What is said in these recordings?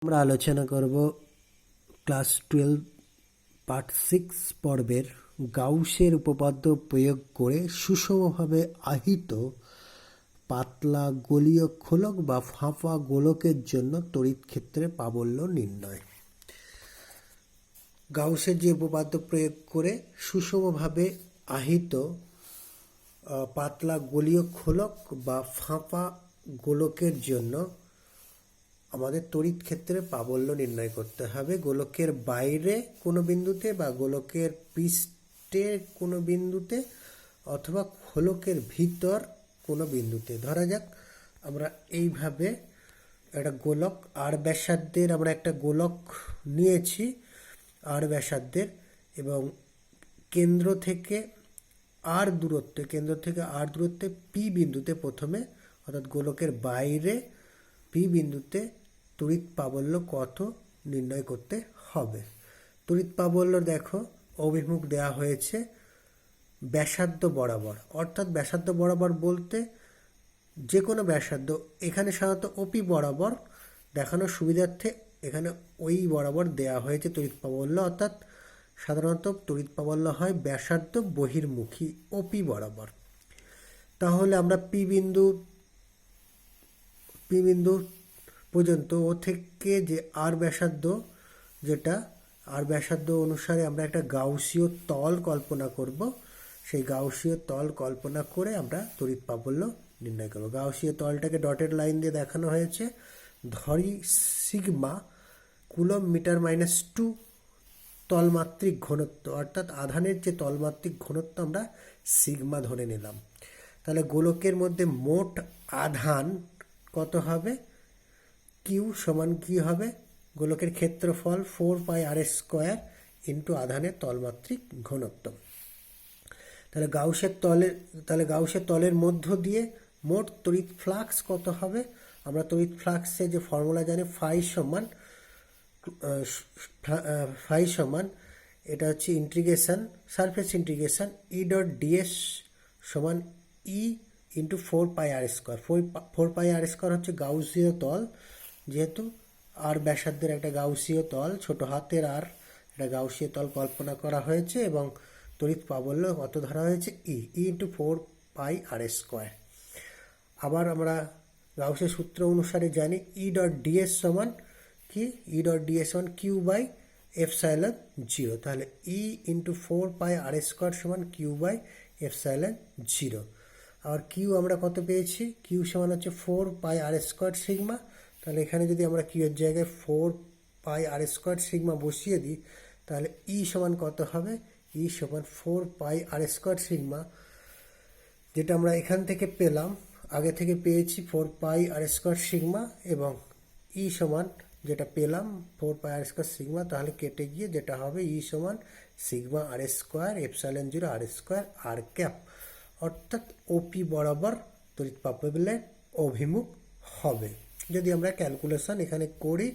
আমরা আলোচনা করব ক্লাস 12 পার্ট 6 পর্বের গাউসের উপপাদ্য প্রয়োগ করে সুষমভাবে আহিত পাতলা গোলীয় খোলক বা ফাঁপা গোলকের জন্য তড়িৎ ক্ষেত্রে প্রাবল্য নির্ণয়। গাউসের যে উপপাদ্য প্রয়োগ করে সুষমভাবে আহিত পাতলা গোলীয় খোলক বা ফাঁপা গোলকের জন্য আমাদের তড়িৎ ক্ষেত্রে প্রাবল্য নির্ণয় করতে হবে। গোলকের বাইরে কোনো বিন্দুতে বা গোলকের পৃষ্ঠের কোনো বিন্দুতে অথবা খোলকের ভিতর কোনো বিন্দুতে। ধরা যাক আমরা এইভাবে একটা গোলক আর ব্যাসার্ধের আমরা একটা গোলক নিয়েছি আর ব্যাসার্ধের, এবং কেন্দ্র থেকে আর দূরত্বে পি বিন্দুতে প্রথমে, অর্থাৎ গোলকের বাইরে পি বিন্দুতে তড়িৎ প্রাবল্য কত নির্ণয় করতে হবে। তড়িৎ প্রাবল্য দেখো অভিমুখ দেওয়া হয়েছে ব্যাসার্ধ বরাবর, অর্থাৎ ব্যাসার্ধ বরাবর বলতে যে কোনো ব্যাসার্ধ। এখানে সাধারণত ওপি বরাবর দেখানোর সুবিধার্থে এখানে ওই বরাবর দেওয়া হয়েছে তড়িৎ প্রাবল্য, অর্থাৎ সাধারণত তড়িৎ প্রাবল্য হয় ব্যাসার্ধ বহির্মুখী ওপি বরাবর। তাহলে আমরা পি বিন্দু পর্যন্ত ও থেকে যে আর ব্যাসার্ধ, যেটা আর ব্যাসার্ধ অনুসারে আমরা একটা গাউসীয় তল কল্পনা করব। সেই গাউসীয় তল কল্পনা করে আমরা তড়িৎ প্রাবল্য নির্ণয় করব। গাউসীয় তলটাকে ডটেড লাইন দিয়ে দেখানো হয়েছে। ধরি সিগমা কুলম্ব মিটার -2 তলমাত্রিক ঘনত্ব, অর্থাৎ আধানের যে তলমাত্রিক ঘনত্ব আমরা সিগমা ধরে নিলাম। তাহলে গোলকের মধ্যে মোট আধান কত হবে? কিউ সমান কি হবে? গোলকের ক্ষেত্রফল 4πr² ইন্টু আধানের তলমাত্রিক ঘনত্ব। তাহলে গাউসের তলের মধ্য দিয়ে মোট তড়িৎ ফ্লাক্স কত হবে? আমরা তড়িৎ ফ্লাক্সে যে ফর্মুলা জানি, ফাই সমান এটা হচ্ছে সারফেস ইন্টিগ্রেশন E.ds সমান E ইন্টু 4πr²। 4πr² হচ্ছে গাউসীয় তল, যেহেতু আর ব্যাসার্ধের একটা গাউসীয় তল, ছোট হাতের আর একটা গাউসীয় তল কল্পনা করা হয়েছে, এবং তড়িৎ প্রাবল্য কত ধরা হয়েছে? E into 4πr²। আবার আমরা গাউসের সূত্র অনুসারে জানি E.ds সমান কি? E.ds সমান Q/ε0। তাহলে E ইন্টু 4πr² সমান Q/ε0। আর কিউ আমরা কত পেয়েছি? কিউ সমান হচ্ছে 4πr² সিগমা। তাহলে এখানে যদি আমরা কিউ এর জায়গায় 4πr² সিগমা বসিয়ে দিই, তাহলে ই সমান কত হবে? ই সমান 4πr² সিগমা, যেটা আমরা এখান থেকে পেলাম, আগে থেকে পেয়েছি 4πr² সিগমা, এবং ই সমান যেটা পেলাম 4πr² সিগমা, তাহলে কেটে গিয়ে যেটা হবে ই সমান সিগমা r² ε0 r² আর ক্যাপ, অর্থাৎ ওপি বরাবর তড়িৎ প্রাবল্যের অভিমুখ হবে। যদি আমরা ক্যালকুলেশন এখানে করি,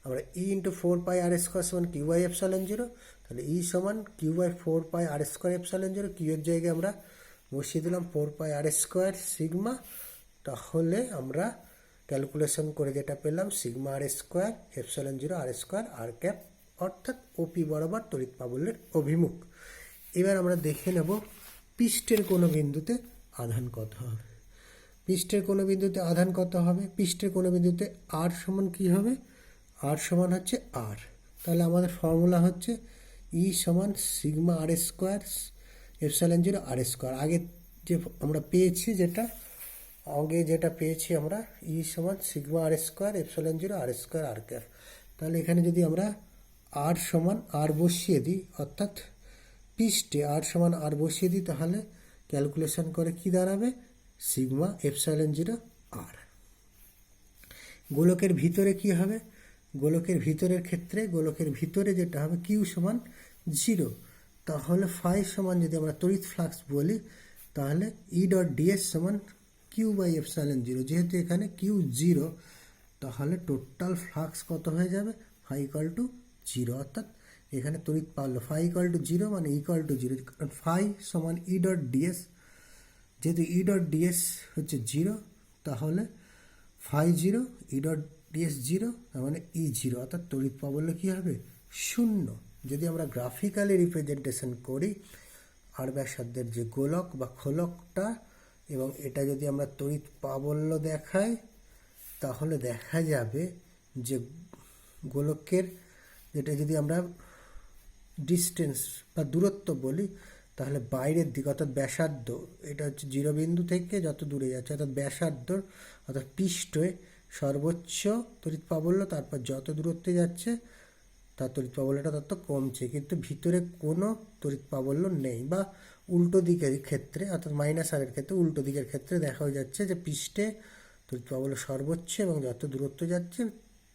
আমরা E ইন্টু 4πr² সমান Q/ε0, তাহলে E সমান Q/4πr² ε0। কিউ এর জায়গায় আমরা বসিয়ে দিলাম 4πr² সিগমা। তাহলে আমরা ক্যালকুলেশন করে যেটা পেলাম সিগমা r² ε0 r² আর ক্যাপ, অর্থাৎ ওপি বরাবর তড়িৎ প্রাবল্যের অভিমুখ। এবার আমরা দেখে নেব পৃষ্ঠের কোনো বিন্দুতে আধান কত হবে। পৃষ্ঠের কোনো বিন্দুতে আধান কত হবে? পৃষ্ঠের কোনো বিন্দুতে আর সমান কি হবে? আর সমান হচ্ছে আর। তাহলে আমাদের ফর্মুলা হচ্ছে ই সমান সিগমা r² ε0 r²। আগে যে আমরা পেয়েছি আমরা ই সমান সিগমা r² ε0 r² আর ক্যাপ। তাহলে এখানে যদি আমরা আর সমান আর বসিয়ে দিই, অর্থাৎ পৃষ্ঠে আর সমান আর বসিয়ে দিই, তাহলে ক্যালকুলেশন করে কি দাঁড়াবে? সিগমা ε0 আর। গোলকের ভিতরে কি হবে? গোলকের ভিতরের ক্ষেত্রে গোলকের ভিতরে যেটা হবে কিউ সমান 0। তাহলে ফাই সমান যদি আমরা তড়িৎ ফ্লাক্স বলি, তাহলে E.ds সমান Q/ε0। যেহেতু এখানে কিউ 0, তাহলে টোটাল ফ্লাক্স কত হয়ে যাবে? ফাই ইকুয়াল টু 0, অর্থাৎ এখানে তড়িৎ প্রাবল্য ফাই ইকুয়াল টু 0 মানে ইকুয়াল টু 0। কারণ ফাই সমান E.ds, যেহেতু E.ds হচ্ছে 0, তাহলে ফাই 0 E. ডিএস জিরো, তার মানে ই জিরো, অর্থাৎ তড়িৎ প্রাবল্য কী হবে? শূন্য। যদি আমরা গ্রাফিক্যালি রিপ্রেজেন্টেশন করি আর ব্যাসার্ধের যে গোলক বা খোলকটা, এবং এটা যদি আমরা তড়িৎ প্রাবল্য দেখাই, তাহলে দেখা যাবে যে গোলকের, যেটা যদি আমরা ডিস্টেন্স বা দূরত্ব বলি, তাহলে বাইরের দিক অর্থাৎ ব্যাসার্ধ, এটা হচ্ছে জিরো বিন্দু থেকে যত দূরে যাচ্ছে অর্থাৎ ব্যাসার্ধ অর্থাৎ পৃষ্ঠে সর্বোচ্চ তড়িৎ প্রাবল্য, তারপর যত দূরত্বে যাচ্ছে তার তড়িৎ প্রাবল্যটা তত কমছে, কিন্তু ভিতরে কোনো তড়িৎ প্রাবল্য নেই। বা উল্টো দিকের ক্ষেত্রে অর্থাৎ মাইনাস আরের ক্ষেত্রে, উল্টো দিকের ক্ষেত্রে দেখা যাচ্ছে যে পৃষ্ঠে তড়িৎ প্রাবল্য সর্বোচ্চ এবং যত দূরত্ব যাচ্ছে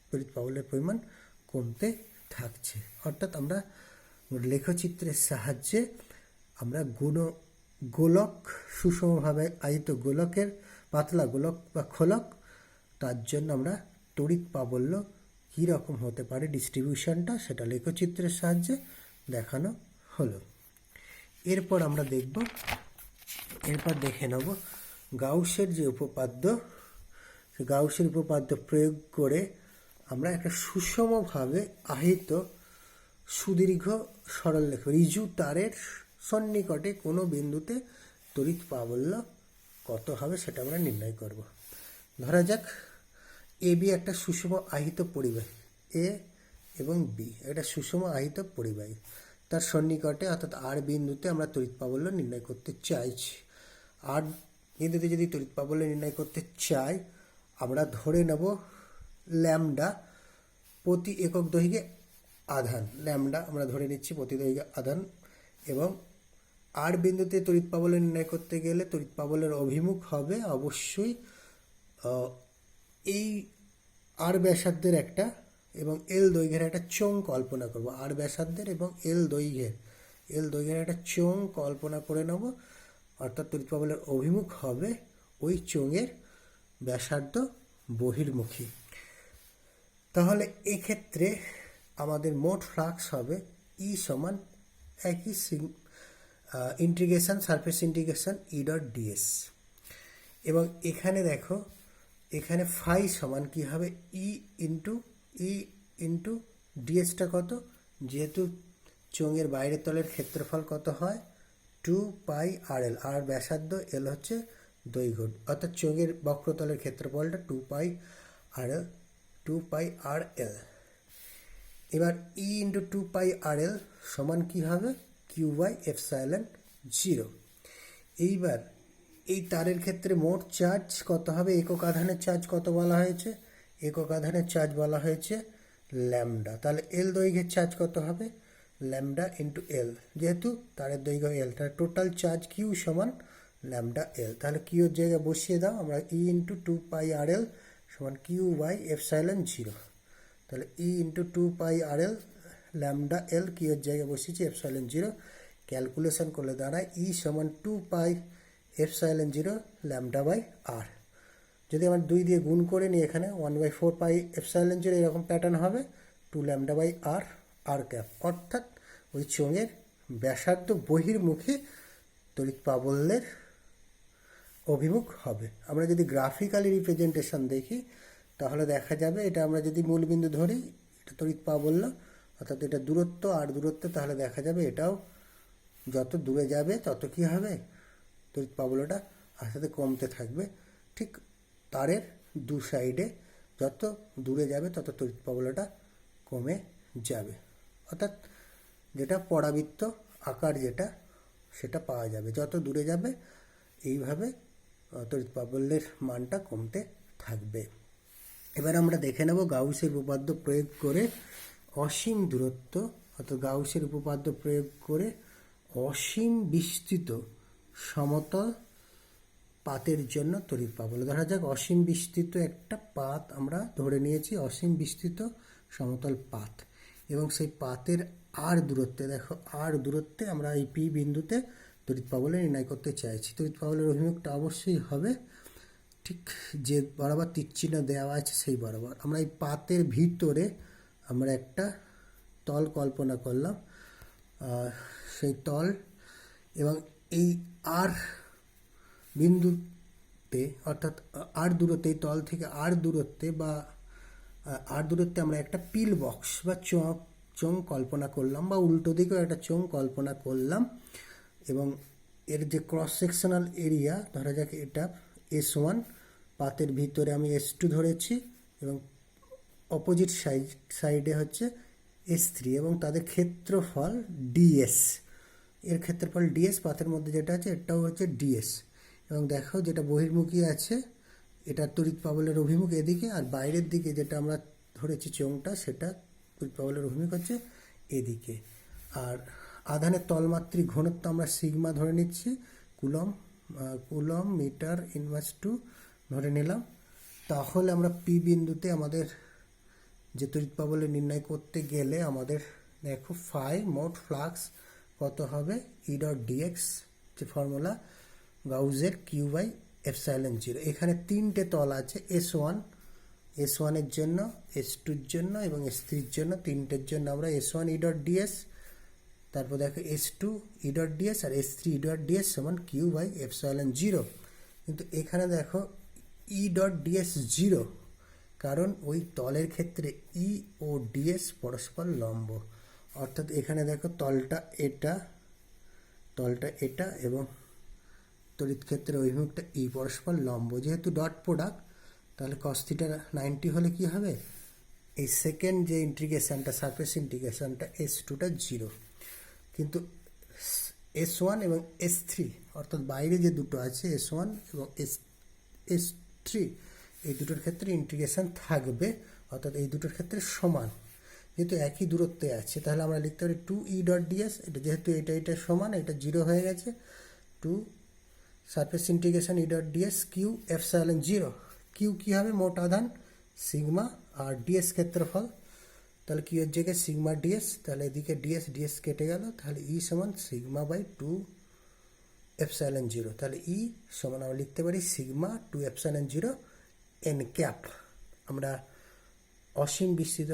তড়িৎ প্রাবল্যের পরিমাণ কমতে থাকছে। অর্থাৎ আমরা লেখচিত্রের সাহায্যে আমরা গোলক, সুষমভাবে আহিত গোলকের, পাতলা গোলক বা খোলক, তার জন্য আমরা তড়িৎ প্রাবল্য কীরকম হতে পারে ডিস্ট্রিবিউশনটা, সেটা লেখচিত্রের সাহায্যে দেখানো হলো। এরপর আমরা দেখে নেব গাউসের যে উপপাদ্য, গাউসের উপপাদ্য প্রয়োগ করে আমরা একটা সুষমভাবে আহিত সুদীর্ঘ সরলরেখা ঋজু তারের সন্নিকটে কোনো বিন্দুতে তড়িৎ প্রাবল্য কত হবে সেটা আমরা নির্ণয় করব। ধরা যাক এ বি একটা সুষম আহিত পরিবাহী, এ এবং বি একটা সুষম আহিত পরিবাহী, তার সন্নিকটে অর্থাৎ আর বিন্দুতে আমরা তড়িৎ প্রাবল্য নির্ণয় করতে চাইছি। আর বিন্দুতে যদি তড়িৎ প্রাবল্য নির্ণয় করতে চাই, আমরা ধরে নেব ল্যামডা প্রতি একক দৈর্ঘ্যে আধান, ল্যামডা আমরা ধরে নিচ্ছি প্রতি দৈর্ঘ্যে আধান, এবং আর বিন্দুতে তড়িৎ প্রাবল্য নির্ণয় করতে গেলে তড়িৎ প্রাবল্যের অভিমুখ হবে অবশ্যই এই আর ব্যাসার্ধের একটা এবং এল দৈর্ঘ্যের একটা চোঙ কল্পনা করব। আর ব্যাসার্ধের এবং এল দৈর্ঘ্যের একটা চোঙ কল্পনা করে নেব, অর্থাৎ তড়িৎ প্রাবল্যের অভিমুখ হবে ওই চোঙের ব্যাসার্ধ বহির্মুখী। তাহলে এক্ষেত্রে আমাদের মোট ফ্লাক্স হবে ই সমান একই integration, surface integration E dot DS. এবং এখানে দেখো, এখানে ফাই সমান কী হবে? ই ইন্টু ডিএসটা কত? যেহেতু চোঙের বাইরের তলের ক্ষেত্রফল কত হয়? 2 পাই আর এল, আর ব্যাসার্ধ, এল হচ্ছে দৈর্ঘ্য, অর্থাৎ চোঙের বক্রতলের ক্ষেত্রফলটা 2 পাই আর এল। এবার ই ইন্টু 2 পাই আর এল সমান কী হবে? Q by epsilon 0। এইবার এই তারের ক্ষেত্রে মোট চার্জ কত হবে? একক আধানের চার্জ কত বলা হয়েছে? একক আধানের চার্জ বলা হয়েছে ল্যামডা। তাহলে এল দৈর্ঘ্যের চার্জ কত হবে? ল্যামডা ইন্টু এল, যেহেতু তারের দৈর্ঘ্য এল, তাহলে টোটাল চার্জ কিউ সমান ল্যামডা এল। তাহলে কিউর জায়গায় বসিয়ে দাও, আমরা ই ইন্টু 2 পাই আর এল সমান কিউ বাই এপসাইলন 0। তাহলে ই ইন্টু 2 পাই আর এল ল্যামডা এল, কিউর জায়গায় বসিয়েছি এপসাইলন 0, ক্যালকুলেশন করলে দাঁড়ায় ই সমান 2 পাই এপসাইলন 0 ল্যামডা বাই আর। যদি আমরা 2 দিয়ে গুণ করে নিই, এখানে 1/4 পাই এপসাইলন 0 এরকম প্যাটার্ন হবে, 2 lambda by R, R cap, অর্থাৎ ওই চোঙের ব্যাসার্ধ বহির্মুখী তড়িৎ প্রাবল্যের অভিমুখ হবে। আমরা যদি গ্রাফিক্যালি রিপ্রেজেন্টেশন দেখি, তাহলে দেখা যাবে এটা আমরা যদি মূলবিন্দু ধরি, এটা তড়িৎ প্রাবল্য, অর্থাৎ এটা দূরত্ব আর দূরত্ব, তাহলে দেখা যাবে এটাও যত দূরে যাবে তত কী হবে? তড়িৎ প্রাবল্যটা আস্তে আস্তে কমতে থাকবে। ঠিক তারের দু সাইডে যত দূরে যাবে তত তড়িৎ প্রাবল্যটা কমে যাবে, অর্থাৎ যেটা পরাবৃত্ত আকার যেটা, সেটা পাওয়া যাবে। যত দূরে যাবে এইভাবে তড়িৎ প্রাবল্যের মানটা কমতে থাকবে। এবার আমরা দেখে নেব গাউসের উপপাদ্য প্রয়োগ করে অসীম দূরত্ব, অর্থাৎ গাউসের উপপাদ্য প্রয়োগ করে অসীম বিস্তৃত সমতল পাতের জন্য তড়িৎ প্রাবল্য। ধরা যাক অসীম বিস্তৃত একটা পাত আমরা ধরে নিয়েছি, অসীম বিস্তৃত সমতল পাত, এবং সেই পাতের আর দূরত্বে, দেখো আর দূরত্বে আমরা এই পি বিন্দুতে তড়িৎ প্রাবল্য নির্ণয় করতে চাইছি। তড়িৎ প্রাবল্যের অভিমুখটা অবশ্যই হবে ঠিক যে বরাবর তীরচিহ্ন দেওয়া আছে সেই বরাবর। আমরা এই পাতের ভিতরে আমরা একটা তল কল্পনা করলাম, সেই তল, এবং এই আর বিন্দুতে অর্থাৎ আর দূরত্বে, এই তল থেকে আর দূরত্বে বা আর দূরত্বে আমরা একটা পিল বক্স বা চোঙ কল্পনা করলাম, বা উল্টো দিকেও একটা চোঙ কল্পনা করলাম, এবং এর যে ক্রস সেকশনাল এরিয়া ধরা যাক এটা S1, পাতের ভিতরে আমি S2 ধরেছি, এবং অপোজিট সাইডে হচ্ছে S3, এবং তাদের ক্ষেত্রফল DS, এর ক্ষেত্রফল DS, পাতের মধ্যে যেটা আছে এটাও হচ্ছে DS। এবং দেখো যেটা বহির্মুখী আছে এটা তড়িৎ পাবলের অভিমুখ এদিকে, আর বাইরের দিকে যেটা আমরা ধরেছি চোঙটা সেটা তড়িৎ পাবলের অভিমুখ হচ্ছে এদিকে। আর আধানের তলমাত্রিক ঘনত্ব আমরা সিগমা ধরে নিচ্ছি, কুলম মিটার ইনভার্স টু ধরে নিলাম। তাহলে আমরা পি বিন্দুতে আমাদের যে তড়িৎ পাবলে নির্ণয় করতে গেলে আমাদের দেখো ফাই মোট ফ্লাক্স কত হবে, ই ডট ডিএক্স, যে ফর্মুলা গাউসের কিউ বাই এপসাইলন জিরো। এখানে তিনটে তল আছে, S1 এর জন্য, S2 এর জন্য এবং S3 এর জন্য। তিনটের জন্য আমরা S1 ই ডট ডিএস, তারপর দেখো S2 ই ডট ডিএস আর S3 ই ডট ডিএস সমান কিউ বাই এপসাইলন জিরো। কিন্তু এখানে দেখো ই ডট ডিএস জিরো, কারণ ওই তলের ক্ষেত্রে ই ও ডিএস পরস্পর লম্ব, অর্থাৎ এখানে দেখো তলটা এটা এবং তড়িৎ ক্ষেত্রের অভিমুখটা ই পরস্পর লম্ব। যেহেতু ডট প্রোডাক্ট, তাহলে cos θ 90 হলে কি হবে, এই সেকেন্ড যে ইন্টিগ্রেশনটা, সারফেস ইন্টিগ্রেশনটা S2টা জিরো। কিন্তু S1 এবং S3 অর্থাৎ বাইরে যে দুটো আছে S1 এবং S3, এই দুটোর ক্ষেত্রে ইন্টিগ্রেশন থাকবে, অর্থাৎ এই দুটোর ক্ষেত্রে সমান। যেহেতু একই দূরত্বে আছে তাহলে আমরা লিখতে পারি 2 ই ডট ডিএস, এটা যেহেতু এটা সমান, এটা জিরো হয়ে গেছে, 2 surface integration E dot ds Q epsilon zero. Q কী হবে, মোট আধান সিগমা, আর ডিএস ক্ষেত্রফল, তাহলে কিউ এর জায়গায় সিগমা ডিএস, তাহলে এদিকে ডিএস কেটে গেল, তাহলে ই সমান সিগমা বাই 2 এপসাইলন জিরো। তাহলে ই সমান আমরা লিখতে পারি sigma 2 epsilon zero N cap. আমরা অসীম বিস্তৃত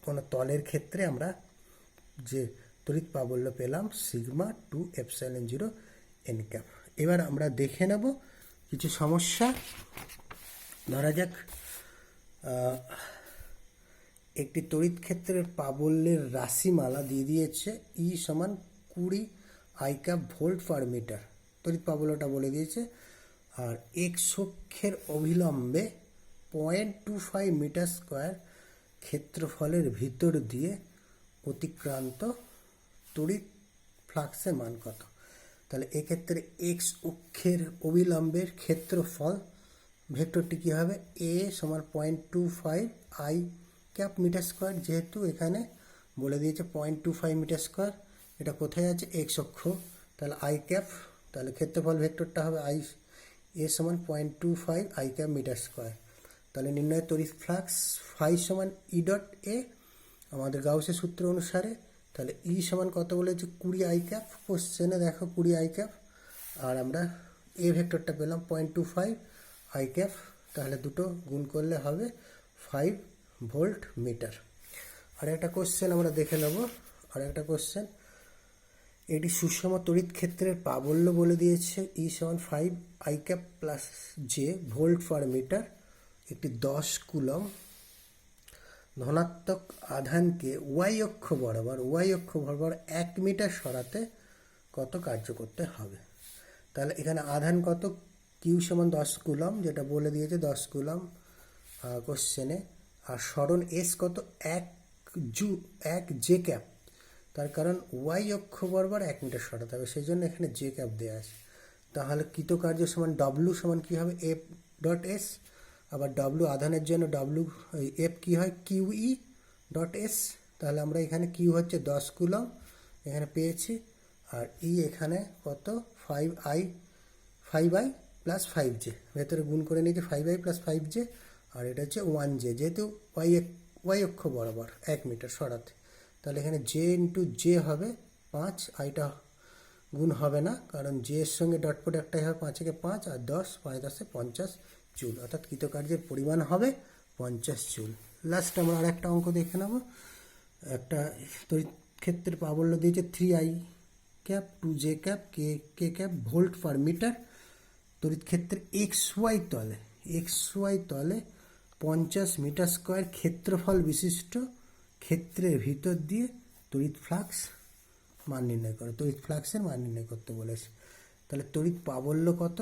কোনো তলের ক্ষেত্রে আমরা যে তড়িৎ প্রাবল্য পেলাম sigma 2 epsilon zero N cap. এবার আমরা দেখে নেব কিছু সমস্যা। ধরা যাক একটি তড়িৎ ক্ষেত্রের প্রাবল্যের রাশিমালা দিয়ে দিয়েছে, ই সমান 20 I cap volt per metre, তড়িৎ প্রাবল্যটা বলে দিয়েছে, আর এক্স অক্ষের অবিলম্বে 0.25 মিটার স্কোয়ার ক্ষেত্রফলের ভিতর দিয়ে অতিক্রান্ত তড়িৎ ফ্লাক্সের মান কত। তাহলে এক্ষেত্রে এক্স অক্ষের অবিলম্বের ক্ষেত্রফল ভেক্টরটি কী হবে, এ সমান 0.25 আই ক্যাপ মিটার স্কোয়ার, যেহেতু এখানে বলে দিয়েছে 0.25 মিটার স্কোয়ার, এটা কোথায় আছে, এক্স অক্ষ, তাহলে আই ক্যাপ, তাহলে ক্ষেত্রফল ভেক্টরটা হবে আই এ সমান 0.25 আই ক্যাপ মিটার স্কোয়ার। তাহলে নির্ণয় তড়িৎ ফ্লাক্স ফাই সমান ই ডট এ আমাদের গাউসের সূত্র অনুসারে। তাহলে ই সমান কত বলেছে, 20 আই ক্যাপ, কোশ্চেনে দেখো 20 আই ক্যাপ, আর আমরা এ ভেক্টরটা পেলাম 0.25 আই ক্যাপ, তাহলে দুটো গুণ করলে হবে 5 ভোল্ট মিটার। আর একটা কোশ্চেন আমরা দেখে নেব, আর একটা কোশ্চেন, এটি সুষম তড়িৎ ক্ষেত্রের প্রাবল্য বলে দিয়েছে, ই সমান 5 I cap plus J volt per metre, একটি 10 কুলম ধনাত্মক আধানকে ওয়াই অক্ষ বরাবর 1 মিটার সরাতে কত কার্য করতে হবে। তাহলে এখানে আধান কত, কিউ সমান 10 কুলম, যেটা বলে দিয়েছে 10 কুলম কোশ্চেনে, আর সরণ এস কত, 1 জে ক্যাপ, তার কারণ ওয়াই অক্ষ বরাবর 1 মিটার সরাতে হবে, সেই জন্য এখানে জে ক্যাপ দেওয়া আছে। তাহলে কৃতকার্য সমান ডব্লু সমান কী হবে, এফ ডট এস, আবার ডব্লু আধানের জন্য ডব্লু এফ কী হয়, কিউ ই ডট এস। তাহলে আমরা এখানে কিউ হচ্ছে 10 কুলম এখানে পেয়েছি, আর ই এখানে কত, 5i প্লাস 5j, ভেতরে গুণ করে নিয়েছি 5i প্লাস 5j, আর এটা হচ্ছে 1j, যেহেতু ওয়াই অক্ষ বরাবর 1 মিটার সরাতে, তাহলে এখানে জে ইন্টু জে হবে 5, আইটা গুণ হবে না কারণ জে এর সঙ্গে ডট প্রোডাক্টটাই হবে 5 একে 5 আর 10, 5 10 50 জুল, অর্থাৎ কৃতকার্যের পরিমাণ হবে 50 জুল। লাস্ট আমরা আর একটা অঙ্ক দেখে নেব। একটা তড়িৎ ক্ষেত্রের প্রাবল্য দিয়েছে 3i ক্যাপ 2j ক্যাপ কে ক্যাপ ভোল্ট পার মিটার, তড়িৎ ক্ষেত্রে এক্স ওয়াই তলে 50 মিটার স্কোয়ার ক্ষেত্রফল বিশিষ্ট ক্ষেত্রের ভিতর দিয়ে তড়িৎ ফ্লাক্স মান নির্ণয় করো, তড়িৎ ফ্লাক্সের মান নির্ণয় করতে বলেছে। তাহলে তড়িৎ প্রাবল্য কত,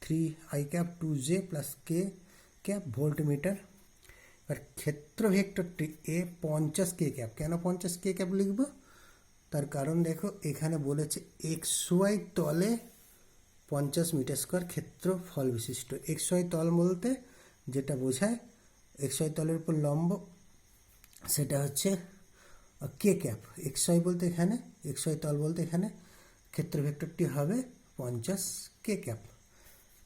3I∗2J + K∗, ভোল্ট মিটার। আর ক্ষেত্র ভেক্টরটি এ 50 K∗। কেন 50 K∗ লিখব, তার কারণ দেখো এখানে বলেছে XY তলে 50 মিটার স্কোয়ার ক্ষেত্রফল বিশিষ্ট। XY তল বলতে যেটা বোঝায়, XY তলের উপর লম্ব, সেটা হচ্ছে K∗। XY বলতে এখানে, XY তল বলতে এখানে ক্ষেত্র ভেক্টরটি হবে 50 K∗।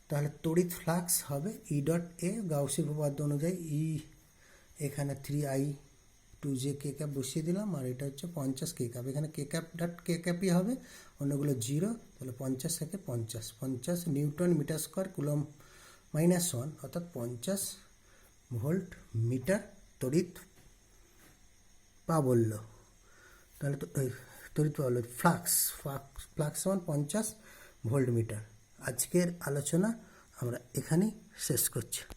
তাহলে তড়িৎ ফ্লাক্স হবে E.A, গাউসের উপপাদ্য অনুযায়ী E এখানে 3I∗2J K∗ বসিয়ে দিলাম, আর এটা হচ্ছে 50 K∗। এখানে K∗ হবে, অন্যগুলো 0, তাহলে 50 থেকে 50 নিউটন মিটার স্কোয়ার কুলম্ব -1, অর্থাৎ 50 ভোল্ট মিটার তড়িৎ প্রাবল্য। তাহলে তড়িৎ প্রাবল্য ফ্লাক্স সমান 50 ভোল্ট মিটার। আজকের আলোচনা আমরা এখানেই শেষ করছি।